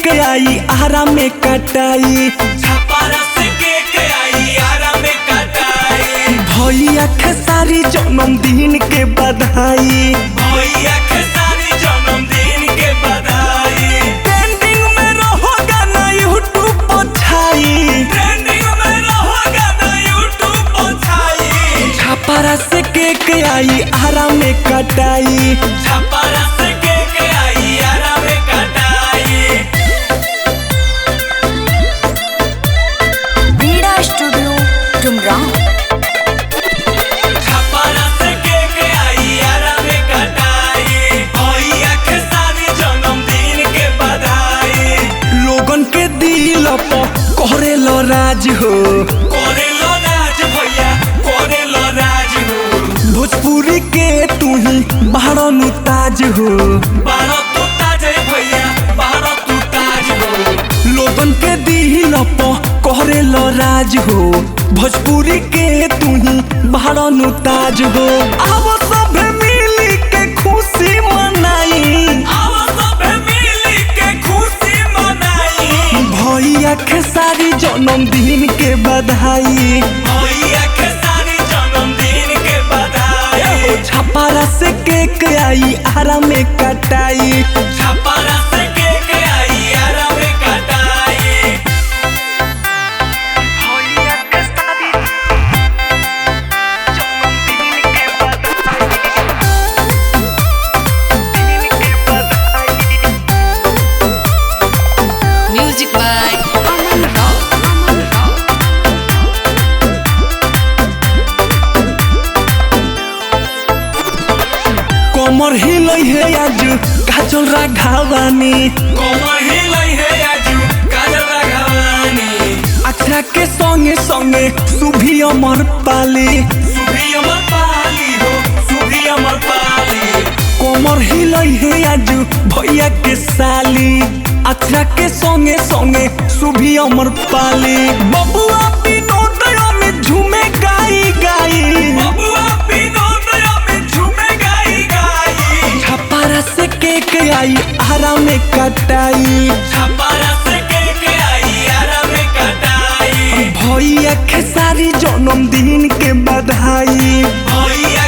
के आई आरा में कटाई, छपारा से के आई आरा में कटाई। भैया खेसारी जन्मदिन के बधाई, भैया खेसारी जन्मदिन के बधाई। ट्रेंडिंग में रहोगा ना यूट्यूब पर छाई, ट्रेंडिंग में रहोगा ना यूट्यूब पर छाई। छपारा से के आई आरा में कटाई, छपारा से के आई आरा में कटाई। बीड़ा स्टूडियो डुमरांव। छपारा से के आई आरा में कटाई। भैया खेसारी जन्मदिन के बधाई। लोगन के दिल पर करेलो राज हो, करेलो राज भैया करेलो राज हो। भोजपुरी के तू ही बारनु ताज हो, बारह तू ताज है भैया बारह तू ताज हो। लोगन के दिल पर करेलो राज हो, भोजपुरी के तू ही बारनु ताज हो। अब सब मिली के खुशी मनाई, आओ सब मिली के खुशी मनाई। भैया खेसारी जन्मदिन के बधाई, भैया खेसारी जन्मदिन के बधाई। छपारा से के आई आरा में कटाई, छपारा से के आई आरा में कटाई। म्यूजिक बाय अमन राव। कमर हिलै है आज काजल राघवानी, कोमर हिलै है आजू काजल राघवानी। अक्षरा के संगे संगे सुभी अमर पाली, सुभी अमर पाली हो सुभी अमर पाली। कमर हिलै है आज भैया के साली, अक्षरा के संगे संगे सुभी अमर पाली। बबुआ विनोदय में झूमे गाई गाई, बबुआ विनोदय में झूमे गाई गाई। छपारा से के आई आरा में कटाई, छपारा से के आई आरा में कटाई। भैया खेसारी जन्मदिन के बधाई, भैया